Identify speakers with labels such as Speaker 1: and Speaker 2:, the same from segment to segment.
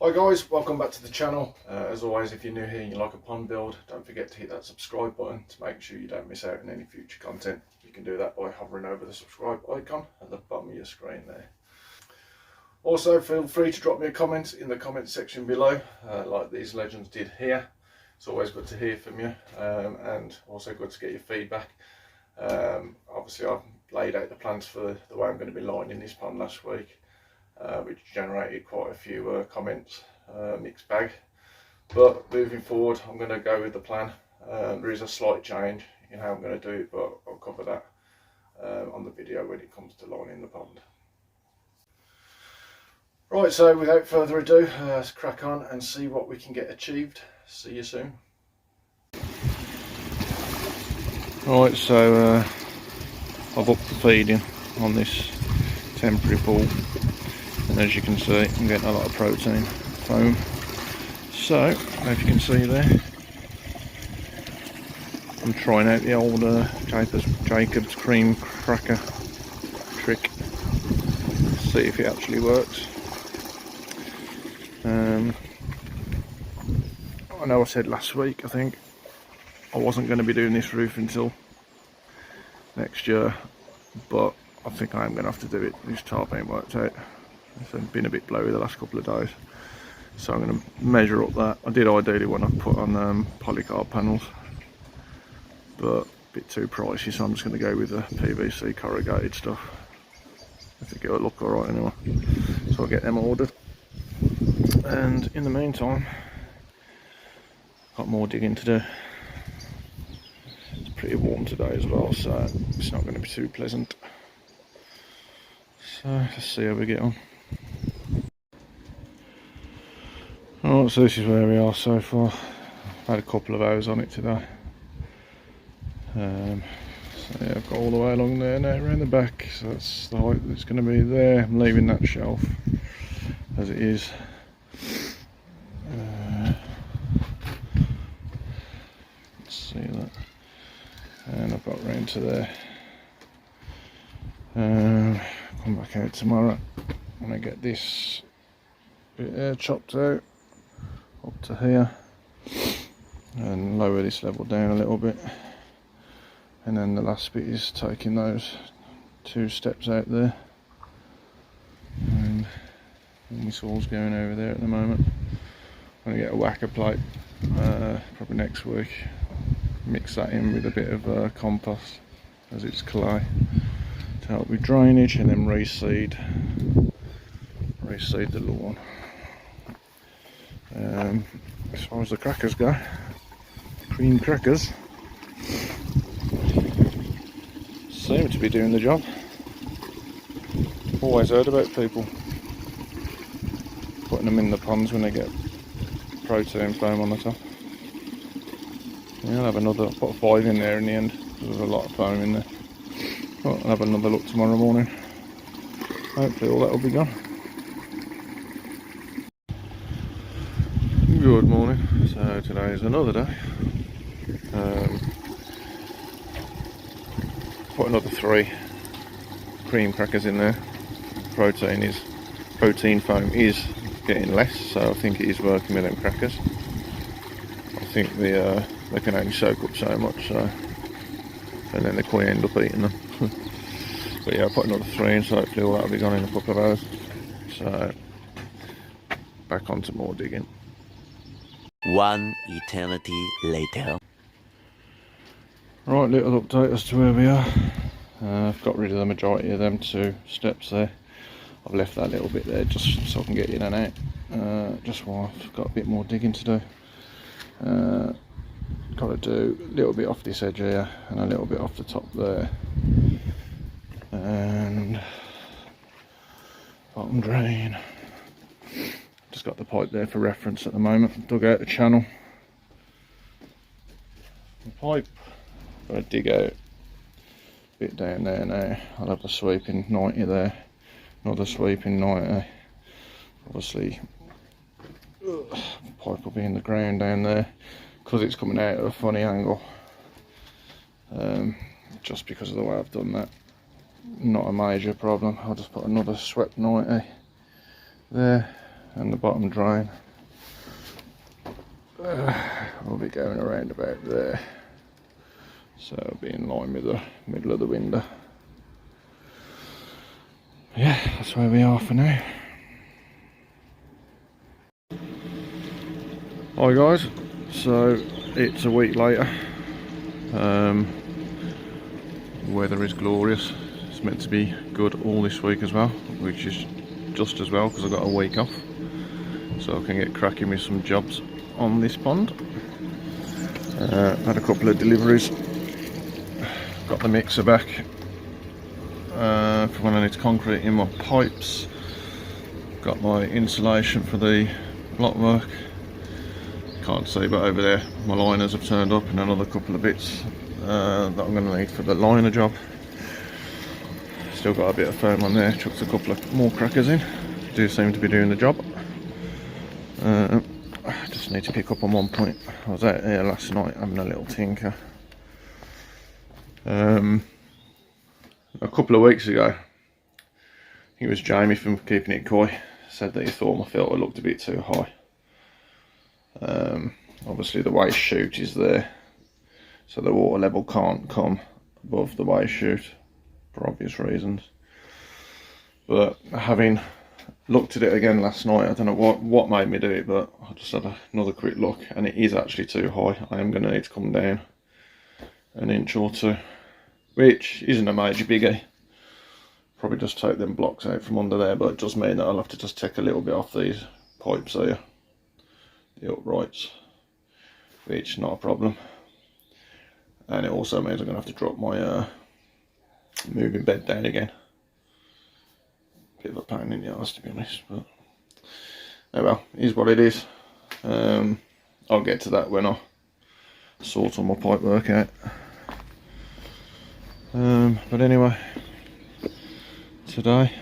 Speaker 1: Hi guys, welcome back to the channel. As always, if you're new here and you like a pond build, don't forget to hit that subscribe button to make sure you don't miss out on any future content. You can do that by hovering over the subscribe icon at the bottom of your screen there. Also, feel free to drop me a comment in the comment section below, like these legends did here. It's always good to hear from you, and also good to get your feedback. Obviously, I've laid out the plans for the way I'm going to be lining this pond last week, which generated quite a few comments, mixed bag. But moving forward, I'm going to go with the plan. There is a slight change in how I'm going to do it, but I'll cover that on the video when it comes to lining the pond. Right, so without further ado, let's crack on and see what we can get achieved. See you soon. Right, so I've upped the feeding on this temporary pool, and as you can see, I'm getting a lot of protein foam. So, as you can see there, I'm trying out the old Jacob's cream cracker trick. See if it actually works. I know I said last week, I think, I wasn't going to be doing this roof until next year, but I think I am going to have to do it. This tarp ain't worked out. It's been a bit blowy the last couple of days, so I'm going to measure up that. I did ideally want to put on polycarb panels, but a bit too pricey, so I'm just going to go with the PVC corrugated stuff. I think it'll look alright anyway, so I'll get them ordered. And in the meantime, got more digging to do. It's pretty warm today as well, so it's not going to be too pleasant. So let's see how we get on. Alright, so this is where we are so far. I've had a couple of hours on it today. So yeah, I've got all the way along there now around the back, so that's the height that's going to be there. I'm leaving that shelf as it is. Let's see that. And I've got round to there. Come back out tomorrow when I get this bit here chopped out up to here, and lower this level down a little bit, and then the last bit is taking those 2 steps out there, and this all's going over there at the moment. I'm going to get a whacker plate probably next week, mix that in with a bit of compost as it's clay to help with drainage, and then reseed the lawn. As far as the crackers go, cream crackers seem to be doing the job. Always heard about people putting them in the ponds when they get protein foam on the top. Yeah, I'll have another, I'll put 5 in there in the end. There's a lot of foam in there. Well, I'll have another look tomorrow morning. Hopefully all that will be gone. Good morning. So today is another day. Put another 3 cream crackers in there. Protein foam is getting less, so I think it is working with them crackers. I think they can only soak up so much, so, and then the koi end up eating them. But yeah, I put another 3 in, so hopefully all that will be gone in a couple of hours. So back on to more digging.
Speaker 2: One eternity later.
Speaker 1: Right, little update as to where we are. I've got rid of the majority of them 2 steps there. I've left that little bit there just so I can get in and out, just while I've got a bit more digging to do. Got to do a little bit off this edge here and a little bit off the top there, and bottom drain. Just got the pipe there for reference at the moment. Dug out the channel. The pipe, got to dig out a bit down there now. I'll have a sweeping 90 there, another sweeping 90. Obviously, the pipe will be in the ground down there because it's coming out at a funny angle. Just because of the way I've done that. Not a major problem. I'll just put another swept 90 there, and the bottom drain will be going around about there, so it'll be in line with the middle of the window. Yeah, that's where we are for now. Hi guys, so it's a week later. Weather is glorious. It's meant to be good all this week as well, which is just as well because I've got a week off, so I can get cracking with some jobs on this pond. Had a couple of deliveries. Got the mixer back for when I need to concrete in my pipes. Got my insulation for the block work. Can't see, but over there my liners have turned up, and another couple of bits that I'm going to need for the liner job. Still got a bit of foam on there. Chucked a couple of more crackers in. Do seem to be doing the job. I just need to pick up on one point. I was out here last night having a little tinker. A couple of weeks ago, I think it was Jamie from Quenikoi said that he thought my filter looked a bit too high. Obviously the waste chute is there, so the water level can't come above the waste chute for obvious reasons. But having looked at it again last night, I don't know what made me do it, but I just had another quick look, and it is actually too high. I am going to need to come down an inch or two, which isn't a major biggie. Probably just take them blocks out from under there, but it does mean that I'll have to just take a little bit off these pipes here, the uprights, which not a problem. And it also means I'm going to have to drop my moving bed down again. Bit of a pain in the arse, to be honest, but oh well, it is what it is. I'll get to that when I sort all my pipe work out. But anyway, today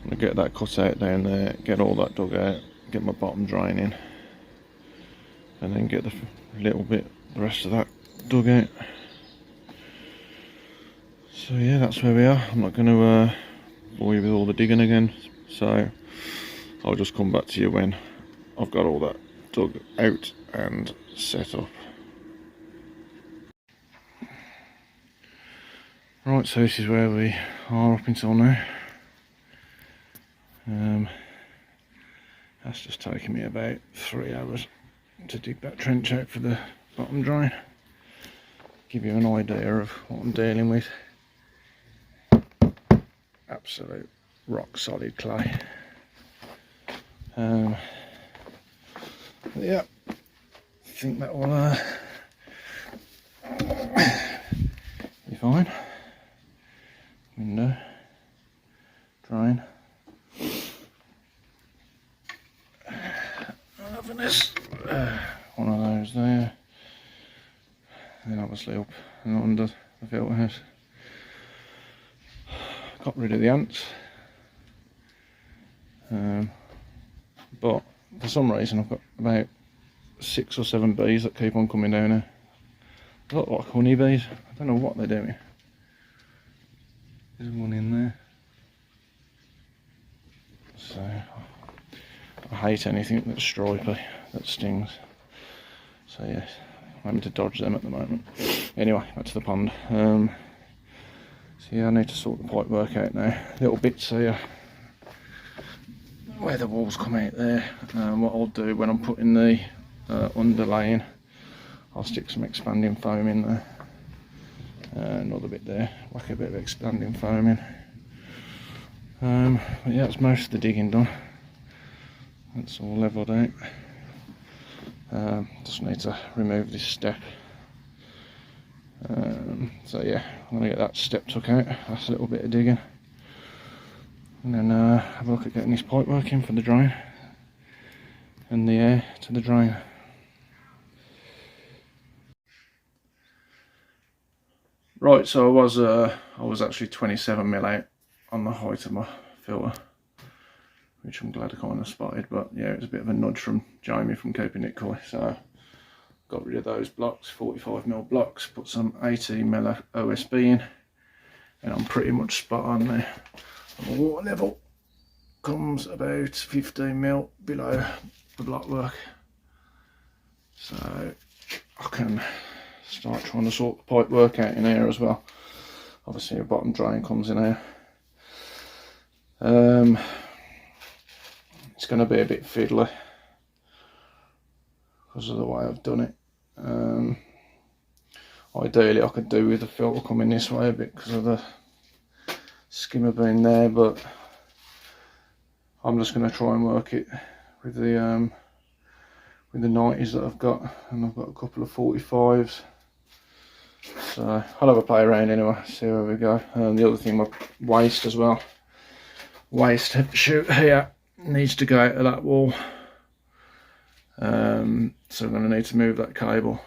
Speaker 1: I'm going to get that cut out down there, get all that dug out, get my bottom drain in, and then get the rest of that dug out. So yeah, that's where we are. I'm not going to bore you with all the digging again, so I'll just come back to you when I've got all that dug out and set up. Right, so this is where we are up until now. That's just taken me about 3 hours to dig that trench out for the bottom drain. Give you an idea of what I'm dealing with. Absolute rock solid clay. Yeah, I think that will be fine. Window, drain. Having this, one of those there. Then obviously up and under the filter house. Got rid of the ants, but for some reason I've got about 6 or 7 bees that keep on coming down here. They look like honeybees. I don't know what they're doing. There's one in there. So I hate anything that's stripy, that stings. So yes, I'm having to dodge them at the moment. Anyway, back to the pond. So yeah, I need to sort the pipe work out now. Little bits here where the walls come out there. What I'll do when I'm putting the underlaying, I'll stick some expanding foam in there. Another bit there, whack a bit of expanding foam in. But yeah, that's most of the digging done. That's all levelled out. Just need to remove this step. So yeah, I'm going to get that step took out. That's a little bit of digging, and then have a look at getting this pipe working for the drain and the air to the drain. Right, so I was actually 27mm out on the height of my filter, which I'm glad I kind of spotted. But yeah, it was a bit of a nudge from Jamie from koipond, so got rid of those blocks, 45mm blocks, put some 18mm OSB in, and I'm pretty much spot on there on the water level. comes about 15mm below the blockwork, so I can start trying to sort the pipe work out in here as well. Obviously a bottom drain comes in here. It's going to be a bit fiddly because of the way I've done it. Ideally I could do with the filter coming this way a bit because of the skimmer being there, but I'm just going to try and work it with the 90s that I've got, and I've got a couple of 45s, so I'll have a play around anyway, see where we go. And the other thing, my waste as well, waste chute here needs to go out of that wall, so I'm going to need to move that cable.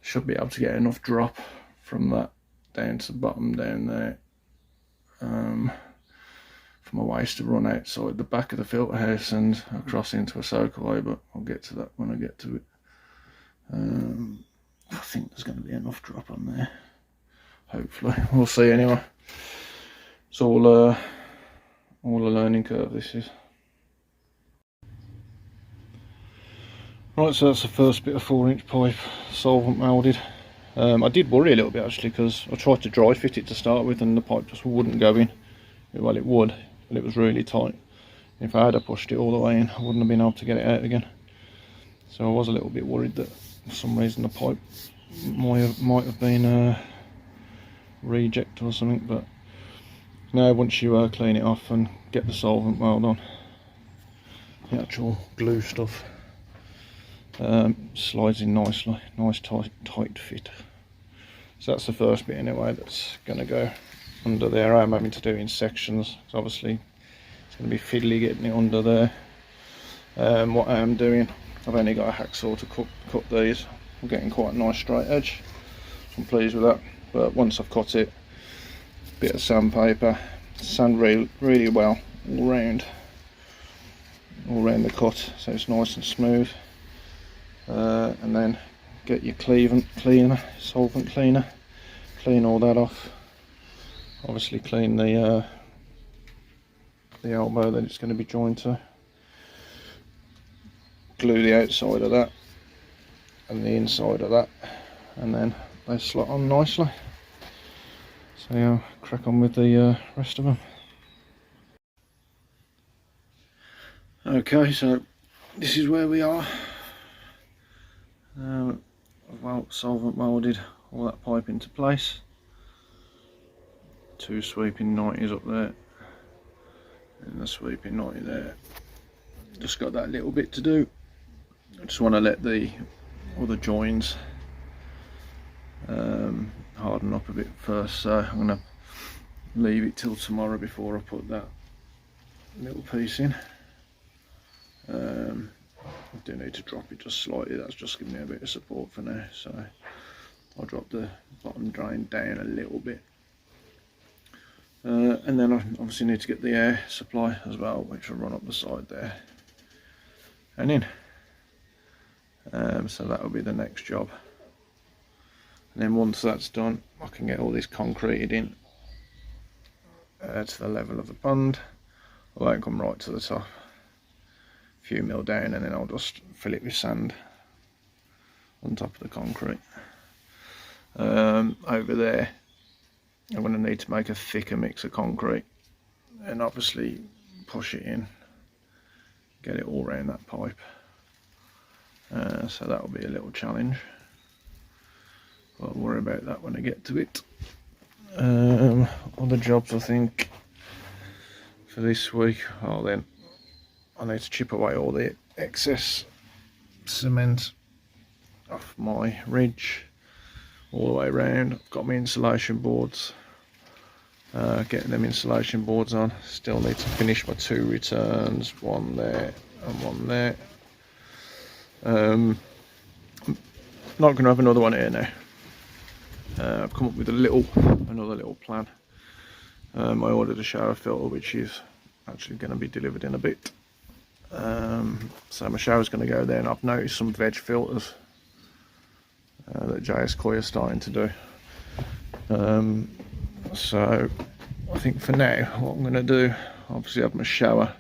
Speaker 1: Should be able to get enough drop from that down to the bottom down there, for my waste to run outside the back of the filter house and across into a soakaway, but I'll get to that when I get to it. I think there's going to be enough drop on there, hopefully. We'll see anyway. It's all a learning curve, this is. Right, so that's the first bit of 4-inch pipe solvent welded. I did worry a little bit actually, because I tried to dry fit it to start with and the pipe just wouldn't go in. Well, it would, but it was really tight. If I had pushed it all the way in, I wouldn't have been able to get it out again. So I was a little bit worried that for some reason the pipe might have been reject or something, but now once you clean it off and get the solvent weld on, the actual glue stuff slides in nicely, nice tight fit. So that's the first bit anyway that's going to go under there. I'm having to do it in sections, so obviously it's going to be fiddly getting it under there. What I am doing, I've only got a hacksaw to cut these. I'm getting quite a nice straight edge, so I'm pleased with that. But once I've cut it, bit of sandpaper, sand really well all round the cut, so it's nice and smooth. And then get your solvent cleaner, clean all that off. Obviously clean the elbow that it's going to be joined to. Glue the outside of that and the inside of that, and then they slot on nicely. So yeah, crack on with the rest of them. Okay, so this is where we are. Well, solvent welded all that pipe into place. 2 sweeping 90s up there and the sweeping 90 there. Just got that little bit to do. I just want to let all the joins harden up a bit first, so I'm going to leave it till tomorrow before I put that little piece in. I do need to drop it just slightly, that's just giving me a bit of support for now, so I'll drop the bottom drain down a little bit. And then I obviously need to get the air supply as well, which will run up the side there and in. So that will be the next job. And then once that's done, I can get all this concreted in to the level of the pond. I won't come right to the top, a few mil down, and then I'll just fill it with sand on top of the concrete. Over there I'm going to need to make a thicker mix of concrete and obviously push it in, get it all around that pipe. So that will be a little challenge, but I'll worry about that when I get to it. Other jobs I think for this week, then I need to chip away all the excess cement off my ridge all the way around. I've got my insulation boards, getting them insulation boards on. Still need to finish my 2 returns, one there and one there. I'm not going to have another one here now. I've come up with another little plan. I ordered a shower filter which is actually going to be delivered in a bit. So my shower's going to go there, and I've noticed some veg filters that JS are starting to do. So I think for now what I'm going to do, obviously have my shower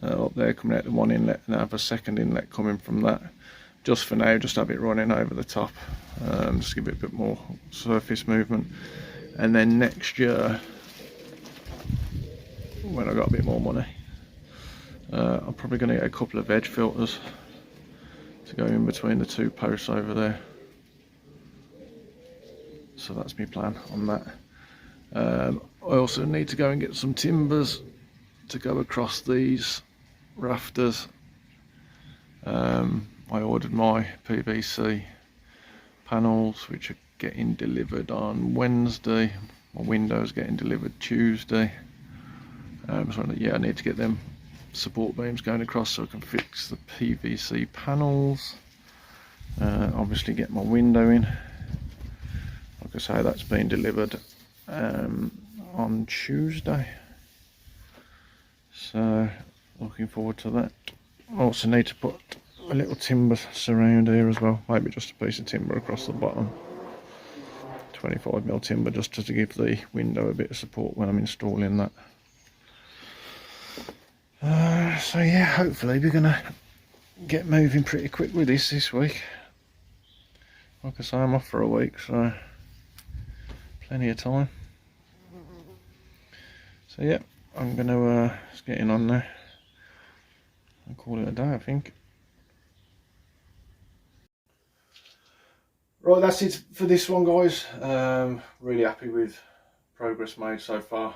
Speaker 1: up there coming out the one inlet, and I have a second inlet coming from that. Just for now, just have it running over the top, just give it a bit more surface movement. And then next year, when I got a bit more money, I'm probably going to get a couple of edge filters to go in between the two posts over there. So that's my plan on that. I also need to go and get some timbers to go across these rafters. I ordered my PVC panels, which are getting delivered on Wednesday. My window's getting delivered Tuesday. So yeah, I need to get them support beams going across so I can fix the PVC panels. Obviously get my window in. Like I say, that's been delivered on Tuesday. So looking forward to that. I also need to put a little timber surround here as well. Maybe just a piece of timber across the bottom. 25mm timber just to give the window a bit of support when I'm installing that. So yeah, hopefully we're gonna get moving pretty quick with this week. Like I say, I'm off for a week, so plenty of time. So yeah, I'm gonna just get in on there and call it a day, I think. Right, that's it for this one, guys. Really happy with progress made so far.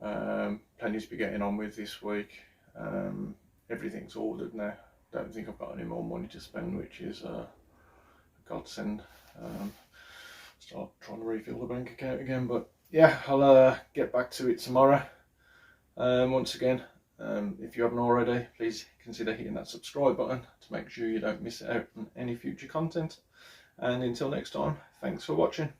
Speaker 1: Plenty to be getting on with this week. Everything's ordered now. Don't think I've got any more money to spend, which is a godsend. Start trying to refill the bank account again, but yeah, I'll get back to it tomorrow. Once again, if you haven't already, please consider hitting that subscribe button to make sure you don't miss out on any future content. And until next time, thanks for watching.